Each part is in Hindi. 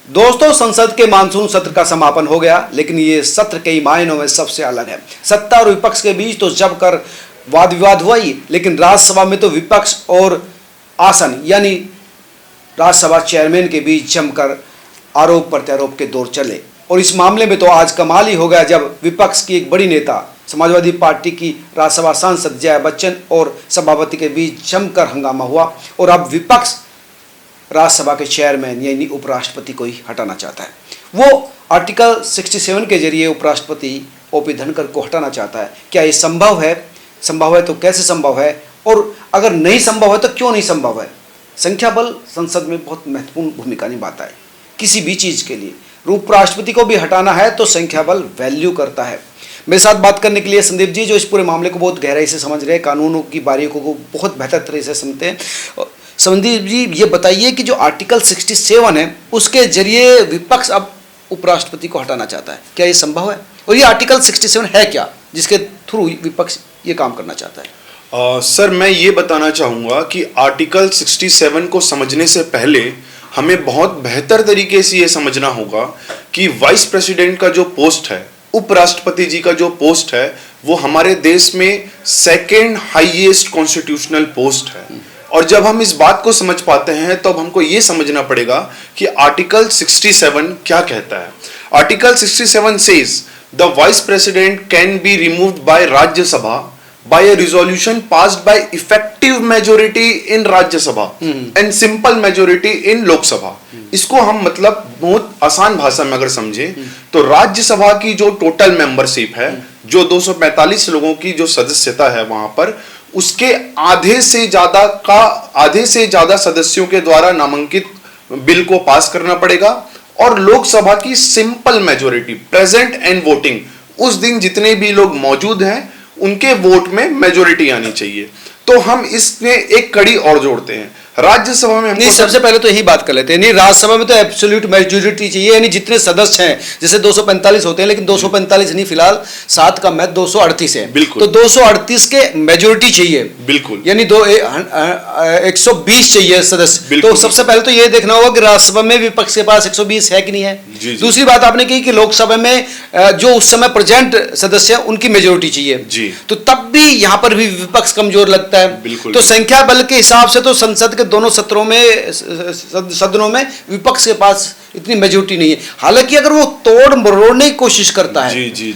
दोस्तों, संसद के मानसून सत्र का समापन हो गया, लेकिन ये सत्र कई मायनों में सबसे अलग है। सत्ता और विपक्ष के बीच तो जमकर वाद विवाद हुआ ही, लेकिन राज्यसभा में तो विपक्ष और आसन यानी राज्यसभा चेयरमैन के बीच जमकर आरोप प्रत्यारोप के दौर चले। और इस मामले में तो आज कमाल ही हो गया जब विपक्ष की एक बड़ी नेता समाजवादी पार्टी की राज्यसभा सांसद जया बच्चन और सभापति के बीच जमकर हंगामा हुआ और अब विपक्ष राज्यसभा के चेयरमैन यानी उपराष्ट्रपति को ही हटाना चाहता है। वो आर्टिकल 67 के जरिए उपराष्ट्रपति ओपी धनखड़ को हटाना चाहता है। क्या ये संभव है? संभव है तो कैसे संभव है, और अगर नहीं संभव है तो क्यों नहीं संभव है? संख्या बल संसद में बहुत महत्वपूर्ण भूमिका निभाता है किसी भी चीज के लिए। उपराष्ट्रपति को भी हटाना है तो संख्या बल वैल्यू करता है। मेरे साथ बात करने के लिए संदीप जी, जो इस पूरे मामले को बहुत गहराई से समझ रहे हैं, कानूनों की बारीकियों को बहुत बेहतर तरह से समझते हैं। संदीप जी, ये बताइए कि जो आर्टिकल 67 है उसके जरिए विपक्ष अब उपराष्ट्रपति को हटाना चाहता है, क्या ये संभव है? और ये आर्टिकल 67 है क्या जिसके थ्रू विपक्ष ये काम करना चाहता है? सर, मैं ये बताना चाहूँगा कि आर्टिकल 67 को समझने से पहले हमें बहुत बेहतर तरीके से ये समझना होगा कि वाइस प्रेसिडेंट का जो पोस्ट है, उपराष्ट्रपति जी का जो पोस्ट है, वो हमारे देश में सेकेंड हाईएस्ट कॉन्स्टिट्यूशनल पोस्ट है। और जब हम इस बात को समझ पाते हैं तब हमको ये समझना पड़ेगा कि आर्टिकल 67 क्या कहता है। Article 67 says the vice president can be removed by Rajya Sabha by a resolution passed by effective majority in Rajya Sabha and simple majority in Lok Sabha। इसको हम मतलब बहुत आसान भाषा में अगर समझे तो राज्यसभा की जो टोटल मेंबरशिप है, जो 245 लोगों की जो सदस्यता है वहां पर, उसके आधे से ज्यादा सदस्यों के द्वारा नामांकित बिल को पास करना पड़ेगा। और लोकसभा की simple majority present and voting, उस दिन जितने भी लोग मौजूद हैं उनके वोट में मेजोरिटी आनी चाहिए। तो हम इसमें एक कड़ी और जोड़ते हैं। राज्यसभा में नहीं, सबसे पहले तो यही बात कर लेते हैं। नहीं, राज्यसभा में तो एब्सोल्यूट मेजोरिटी चाहिए, यानी जितने सदस्य हैं, जैसे 245 होते हैं, लेकिन 245 नहीं, फिलहाल 7 का मैथ 238 है। बिल्कुल। तो 238 के मेजोरिटी चाहिए, बिल्कुल, यानी 120 चाहिए सदस्य। तो सबसे पहले तो ये देखना होगा कि राज्यसभा में विपक्ष के पास 120 है कि नहीं है। दूसरी बात आपने कही कि लोकसभा में जो उस समय प्रेजेंट सदस्य है उनकी मेजोरिटी चाहिए जी। तो तब भी यहाँ पर भी विपक्ष कमजोर लगता है। तो संख्या बल के हिसाब से तो संसद दोनों सत्रों में, सदनों में विपक्ष के पास इतनी मेजोरिटी नहीं है। हालांकि अगर वो तोड़ मरोड़ने की कोशिश करता है, जी,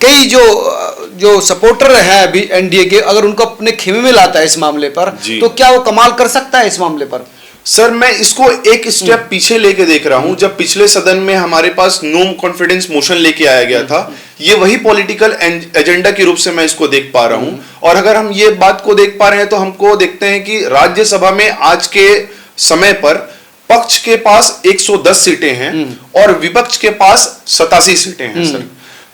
कई जो सपोर्टर हैं अभी एनडीए के, अगर उनको अपने खेमे में लाता है इस मामले पर, तो क्या वो कमाल कर सकता है इस मामले पर? सर, मैं इसको एक स्टेप पीछे लेके देख रहा हूं। जब पिछले सदन में हमारे पास नो कॉन्फिडेंस मोशन लेके आया गया था, ये वही पॉलिटिकल एजेंडा के रूप से मैं इसको देख पा रहा हूं। और अगर हम ये बात को देख पा रहे हैं तो हमको देखते हैं कि राज्यसभा में आज के समय पर पक्ष के पास 110 सीटें हैं और विपक्ष के पास 87 सीटें हैं सर।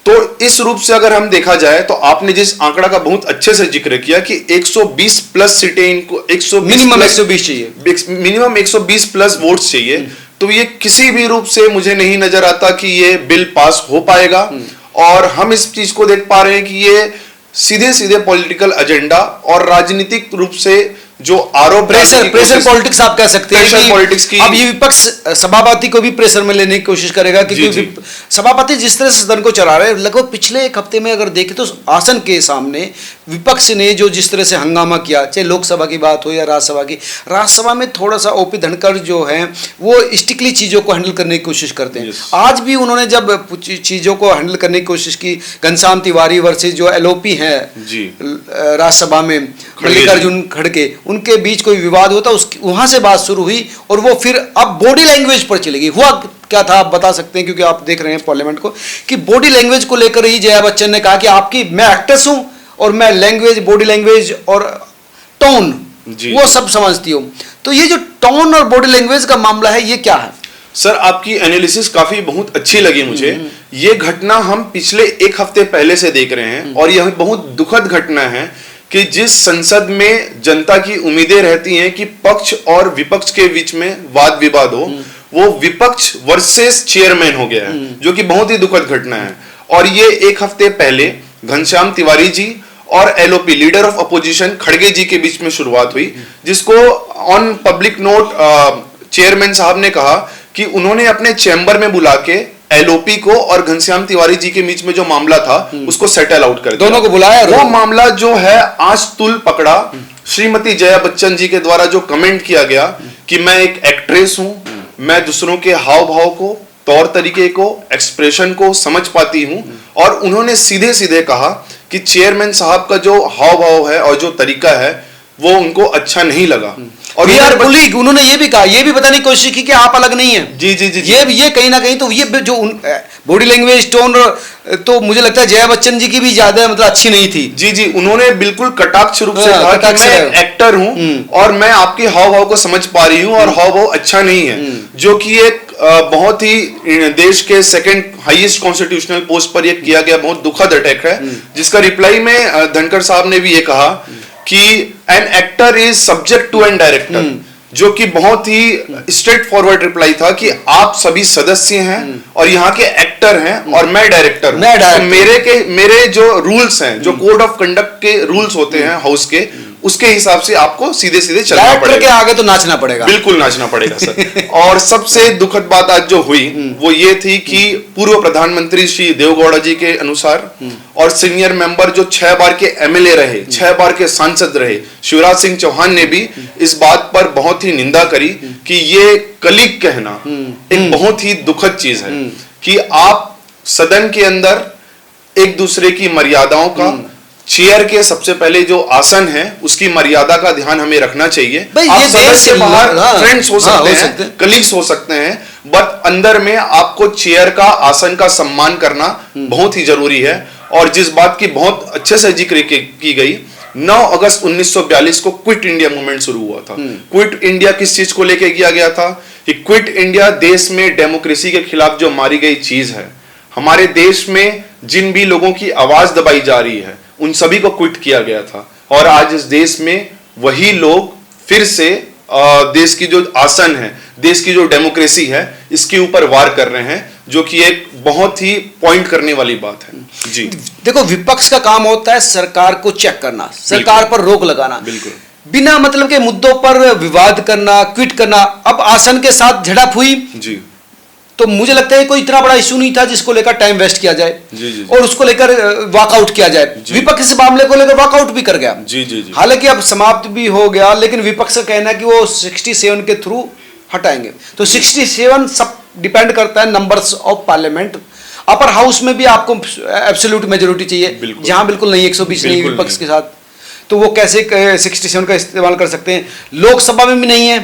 तो इस रूप से अगर हम देखा जाए तो आपने जिस आंकड़ा का बहुत अच्छे से जिक्र किया कि 120 प्लस सीटें, इनको 120 मिनिमम 120 चाहिए, मिनिमम 120 प्लस वोट्स चाहिए। तो ये किसी भी रूप से मुझे नहीं नजर आता कि ये बिल पास हो पाएगा। और हम इस चीज को देख पा रहे हैं कि ये सीधे सीधे पॉलिटिकल एजेंडा और राजनीतिक रूप से जो आरोप, प्रेशर पॉलिटिक्स आप कह सकते हैं कि पॉलिटिक्स की। अब ये विपक्ष सभापति को भी प्रेशर में लेने की कोशिश करेगा, क्योंकि सभापति जिस तरह से सदन को चला रहे हैं, लगभग पिछले एक हफ्ते में अगर देखें तो आसन के सामने विपक्ष ने जो जिस तरह से हंगामा किया, चाहे लोकसभा की बात हो या राज्यसभा की, राज्यसभा में थोड़ा सा ओपी धनखड़ जो है वो स्टिकली चीजों को हैंडल करने की कोशिश करते हैं। आज भी उन्होंने जब चीजों को हैंडल करने की कोशिश की, घनश्याम तिवारी वर्सेस जो एलओपी है राज्यसभा में, मल्लिकार्जुन खड़गे, उनके बीच कोई विवाद होता, उसकी वहां से बात शुरू हुई और वो फिर अब बॉडी लैंग्वेज पर चली गई। हुआ क्या था आप बता सकते हैं, क्योंकि आप देख रहे हैं पार्लियामेंट को, कि बॉडी लैंग्वेज को लेकर ही जया बच्चन ने कहा कि आपकी, मैं एक्ट्रेस हूं और मैं लैंग्वेज, बॉडी लैंग्वेज और टोन वो सब समझती हूं। तो ये जो टोन और बॉडी लैंग्वेज का मामला है, ये क्या है? सर, आपकी एनालिसिस काफी बहुत अच्छी लगी मुझे। ये घटना हम पिछले एक हफ्ते पहले से देख रहे हैं और यह बहुत दुखद घटना है कि जिस संसद में जनता की उम्मीदें रहती हैं कि पक्ष और विपक्ष के बीच में वाद विवाद हो, वो विपक्ष वर्सेस चेयरमैन हो गया है, जो कि बहुत ही दुखद घटना है। और ये एक हफ्ते पहले घनश्याम तिवारी जी और एलओपी, लीडर ऑफ अपोजिशन, खड़गे जी के बीच में शुरुआत हुई, जिसको ऑन पब्लिक नोट चेयरमैन साहब ने कहा कि उन्होंने अपने चैम्बर में बुला के एलओपी को और घनश्याम तिवारी जी के बीच में जो मामला था उसको सेटल आउट कर दिया। दोनों को बुलाया। वो मामला जो है आज तुल पकड़ा। श्रीमती जया बच्चन जी के द्वारा जो कमेंट किया गया कि मैं एक एक्ट्रेस हूं, मैं दूसरों के हाव भाव को, तौर तरीके को, एक्सप्रेशन को समझ पाती हूं, और उन्होंने सीधे सीधे कहा कि चेयरमैन साहब का जो हाव भाव है और जो तरीका है वो उनको अच्छा नहीं लगा। और उन्होंने ये भी कहा, ये भी बताने की कोशिश की कि आप अलग नहीं हैं। जी जी जी, ये कहीं ना कहीं तो ये जो बॉडी लैंग्वेज टोन तो मुझे लगता है जया बच्चन जी की भी ज्यादा मतलब अच्छी नहीं थी। जी जी, उन्होंने बिल्कुल कटाक्ष रूप से कहा कि मैं एक्टर हूं और मैं आपके हाव भाव को समझ पा रही हूं और हाव भाव अच्छा नहीं है, जो कि एक बहुत ही देश के सेकंड हाईएस्ट कॉन्स्टिट्यूशनल पोस्ट पर यह किया गया बहुत दुखद अटैक है, जिसका रिप्लाई में धनखड़ साहब ने भी ये कहा कि an actor is subject to an director, जो कि बहुत ही स्ट्रेट फॉरवर्ड रिप्लाई था कि आप सभी सदस्य हैं और यहाँ के एक्टर हैं और मैं डायरेक्टर हूं। तो मेरे जो रूल्स हैं, जो कोड ऑफ कंडक्ट के रूल्स होते हैं हाउस के, उसके हिसाब से आपको सीधे सीधे चलना पड़ेगा। के आगे तो नाचना पड़ेगा, बिल्कुल नाचना पड़ेगा सर। और सबसे दुखद बात आज जो हुई वो ये थी कि पूर्व प्रधानमंत्री श्री देवगौड़ा जी के अनुसार और सीनियर मेंबर जो 6 बार के एमएलए रहे, 6 बार के सांसद रहे, शिवराज सिंह चौहान ने भी इस बात पर बहुत ही निंदा करी कि ये कलीग कहना एक बहुत ही दुखद चीज है कि आप सदन के अंदर एक दूसरे की मर्यादाओं का, चेयर के सबसे पहले जो आसन है उसकी मर्यादा का ध्यान हमें रखना चाहिए। आप सदन के बाहर फ्रेंड्स हो सकते हैं, कलीग्स हो सकते हैं, बट अंदर में आपको चेयर का, आसन का सम्मान करना बहुत ही जरूरी है। और जिस बात की बहुत अच्छे से जिक्र की गई, 9 अगस्त 1942 को क्विट इंडिया मूवमेंट शुरू हुआ था। क्विट इंडिया किस चीज को लेके किया गया था कि क्विट इंडिया देश में डेमोक्रेसी के खिलाफ जो मारी गई चीज है, हमारे देश में जिन भी लोगों की आवाज दबाई जा रही है उन सभी को क्विट किया गया था। और आज इस देश में वही लोग फिर से देश की जो आसन है, देश की जो डेमोक्रेसी है, इसके ऊपर वार कर रहे हैं, जो कि एक बहुत ही पॉइंट करने वाली बात है। जी देखो, विपक्ष का काम होता है सरकार को चेक करना, सरकार पर रोक लगाना, बिल्कुल बिना मतलब के मुद्दों पर विवाद करना, क्विट करना। अब आसन के साथ झड़प हुई जी, तो मुझे लगता है कोई इतना बड़ा इशू नहीं था जिसको लेकर टाइम वेस्ट किया जाए जी, जी, और उसको लेकर वॉकआउट किया जाए। विपक्ष इस मामले को लेकर वॉकआउट भी कर गया। जी जी जी, हालांकि अब समाप्त भी हो गया, लेकिन विपक्ष का कहना है कि वो 67 के थ्रू हटाएंगे। तो 67 सब डिपेंड करता है numbers of parliament. Upper house में भी आपको एब्सोल्यूट मेजोरिटी चाहिए, जहां बिल्कुल नहीं, 120 नहीं विपक्ष के साथ, तो वो कैसे 67 का इस्तेमाल कर सकते हैं। लोकसभा में भी नहीं है,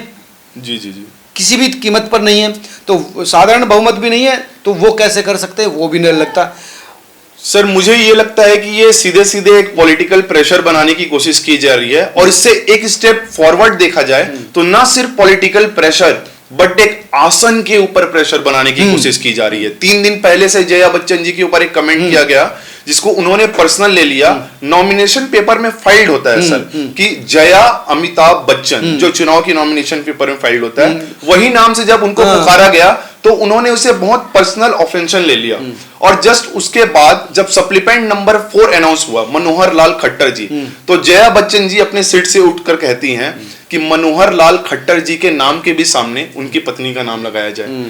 जी जी जी, किसी भी कीमत पर नहीं है, तो साधारण बहुमत भी नहीं है, तो वो कैसे कर सकते हैं, वो भी नहीं लगता। सर मुझे ये लगता है कि ये सीधे सीधे एक पॉलिटिकल प्रेशर बनाने की कोशिश की जा रही है। और इससे एक स्टेप फॉरवर्ड देखा जाए तो ना सिर्फ पॉलिटिकल प्रेशर बट एक आसन के ऊपर प्रेशर बनाने की कोशिश की जा रही है। 3 दिन पहले से जया बच्चन जी के ऊपर एक कमेंट किया गया जिसको उन्होंने पर्सनल ले लिया। नॉमिनेशन पेपर में फाइल्ड होता है सर कि जया अमिताभ बच्चन, जो चुनाव की नॉमिनेशन पेपर में फाइल्ड होता है, वही नाम से जब उनको पुकारा गया तो उन्होंने उसे बहुत पर्सनल ऑफेंशन ले लिया। और जस्ट उसके बाद जब सप्लीमेंट नंबर 4 अनाउंस हुआ, मनोहर लाल खट्टर जी, तो जया बच्चन जी अपने सीट से उठकर कहती हैं कि मनोहर लाल खट्टर जी के नाम के भी सामने उनकी पत्नी का नाम लगाया जाए,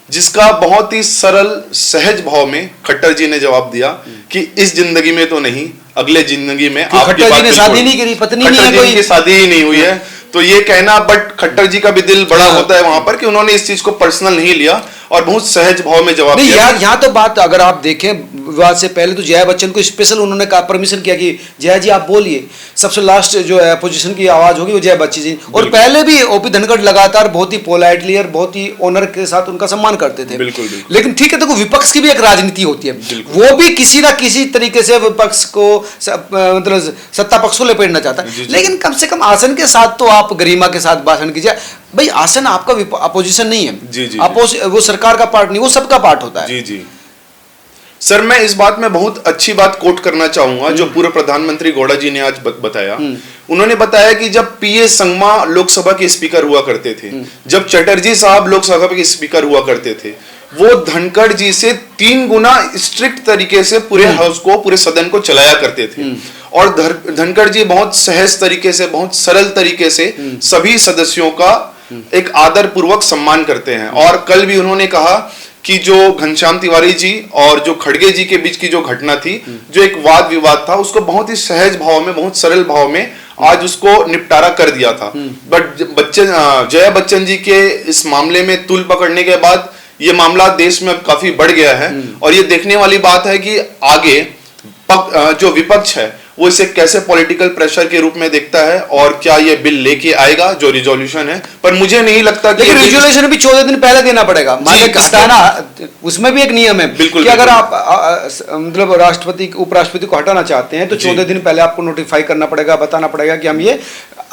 जिसका बहुत ही सरल सहज भाव में खट्टर जी ने जवाब दिया कि इस जिंदगी में तो नहीं, अगले जिंदगी में। खट्टर जी ने शादी नहीं करी, पत्नी नहीं है, कोई शादी ही नहीं हुई है, तो ये कहना, बट खट्टर जी का भी दिल बड़ा होता है वहां पर कि उन्होंने इस चीज को पर्सनल नहीं लिया और बहुत सहज भाव में जवाब दिया। यार यहाँ तो बात अगर आप देखें विवाद से पहले तो जया बच्चन को स्पेशल उन्होंने कहा, परमिशन किया कि जया जी आप बोलिए, सबसे लास्ट जो है अपोजिशन की आवाज होगी वो जया बच्चन जी। और पहले भी ओपी धनखड़ लगातार बहुत ही पोलाइटली और बहुत ही ऑनर के साथ उनका सम्मान करते थे। बिल्कुल। लेकिन ठीक है, देखो विपक्ष की भी एक राजनीति होती है, वो भी किसी ना किसी तरीके से विपक्ष को मतलब सत्ता पक्ष को लपेटना चाहता है, लेकिन कम से कम आसन के साथ तो आप गरिमा के साथ भाषण कीजिए। भाई आसन आपका अपोजिशन नहीं है, जी जी, वो सरकार का पार्ट नहीं, वो सबका पार्ट होता है। जी जी सर, मैं इस बात में बहुत अच्छी बात कोट करना चाहूंगा जो पूर्व प्रधानमंत्री गौड़ा जी ने आज बताया। उन्होंने बताया कि जब पीए संगमा लोकसभा के स्पीकर हुआ करते थे, जब चटर्जी साहब लोकसभा के स्पीकर हुआ करते थे, वो धनखड़ जी से 3 गुना स्ट्रिक्ट तरीके से पूरे हाउस को, पूरे सदन को चलाया करते थे। और धनखड़ जी बहुत सहज तरीके से, बहुत सरल तरीके से सभी सदस्यों का एक आदर पूर्वक सम्मान करते हैं। और कल भी उन्होंने कहा कि जो घनश्याम तिवारी जी और जो खड़गे जी के बीच की जो घटना थी, जो एक वाद विवाद था, उसको बहुत ही सहज भाव में, बहुत सरल भाव में आज उसको निपटारा कर दिया था। बट जया बच्चन जी के इस मामले में तूल पकड़ने के बाद ये मामला देश में अब काफी बढ़ गया है। और ये देखने वाली बात है कि आगे जो विपक्ष है वो इसे कैसे पॉलिटिकल प्रेशर के रूप में देखता है और क्या ये बिल लेके आएगा जो रिजोल्यूशन है। पर मुझे नहीं लगता कि लेकिन रिजोल्यूशन भी 14 दिन पहले देना पड़ेगा। उसमें भी एक नियम है बिल्कुल, कि अगर आप मतलब राष्ट्रपति उपराष्ट्रपति को हटाना चाहते हैं तो 14 दिन पहले आपको नोटिफाई करना पड़ेगा, बताना पड़ेगा कि हम ये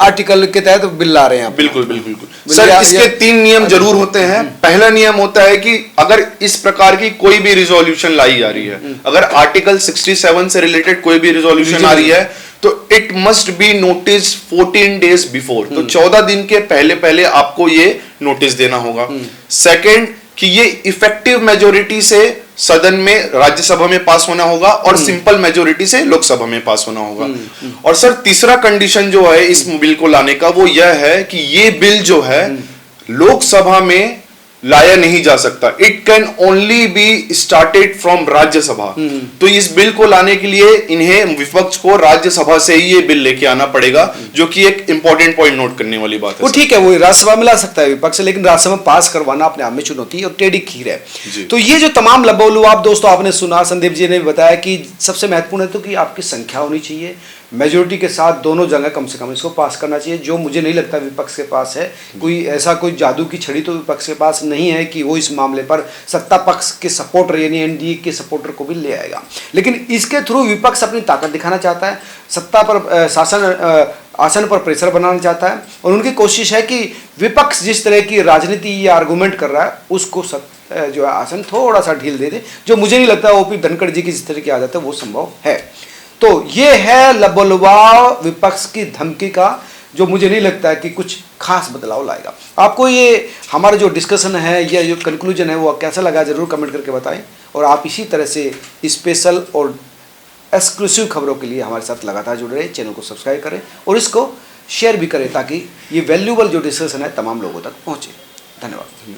आर्टिकल के तहत बिल ला रहे हैं। बिल्कुल बिल्कुल सर, इसके 3 नियम जरूर होते हैं। पहला नियम होता है कि अगर इस प्रकार की कोई भी रिजोल्यूशन लाई जा रही है, अगर आर्टिकल 67 से रिलेटेड कोई भी रिजोल्यूशन आ रही है, तो it must be notice 14 days before. तो 14 दिन के पहले पहले आपको ये नोटिस देना होगा। सेकंड, कि ये इफेक्टिव मेजोरिटी से सदन में राज्यसभा में पास होना होगा और सिंपल मेजोरिटी से लोकसभा में पास होना होगा। और सर तीसरा कंडीशन जो है इस बिल को लाने का वो यह है कि ये बिल जो है लोकसभा में लाया नहीं जा सकता। It can only be started from Rajya Sabha. तो इस बिल को लाने के लिए इन्हें विपक्ष को राज्यसभा से ही ये बिल लेके आना पड़ेगा, जो कि एक इंपॉर्टेंट पॉइंट नोट करने वाली बात है। वो ठीक है, वो राज्यसभा में ला सकता है विपक्ष, लेकिन राज्यसभा पास करवाना अपने आप में चुनौती और टेढ़ी खीर है। तो ये जो तमाम लबोलुआब दोस्तों आपने सुना, संदीप जी ने भी बताया कि सबसे महत्वपूर्ण है तो कि आपकी संख्या होनी चाहिए, मेजोरिटी के साथ दोनों जगह कम से कम इसको पास करना चाहिए, जो मुझे नहीं लगता विपक्ष के पास है। कोई जादू की छड़ी तो विपक्ष के पास नहीं है कि वो इस मामले पर सत्ता पक्ष के सपोर्टर यानी एनडीए के सपोर्टर को भी ले आएगा। लेकिन इसके थ्रू विपक्ष अपनी ताकत दिखाना चाहता है, सत्ता पर आसन पर प्रेशर बनाना चाहता है, और उनकी कोशिश है कि विपक्ष जिस तरह की राजनीति या आर्गूमेंट कर रहा है उसको जो है आसन थोड़ा सा ढील दे दे, जो मुझे नहीं लगता ओपी धनखड़ जी की जिस तरह की आदत है वो संभव है। तो ये है लबोलुआब विपक्ष की धमकी का, जो मुझे नहीं लगता है कि कुछ खास बदलाव लाएगा। आपको ये हमारा जो डिस्कशन है या जो कंक्लूजन है वो कैसा लगा जरूर कमेंट करके बताएं, और आप इसी तरह से स्पेशल और एक्सक्लूसिव खबरों के लिए हमारे साथ लगातार जुड़े रहें। चैनल को सब्सक्राइब करें और इसको शेयर भी करें ताकि ये वैल्यूबल जो डिस्कशन है तमाम लोगों तक पहुँचे। धन्यवाद।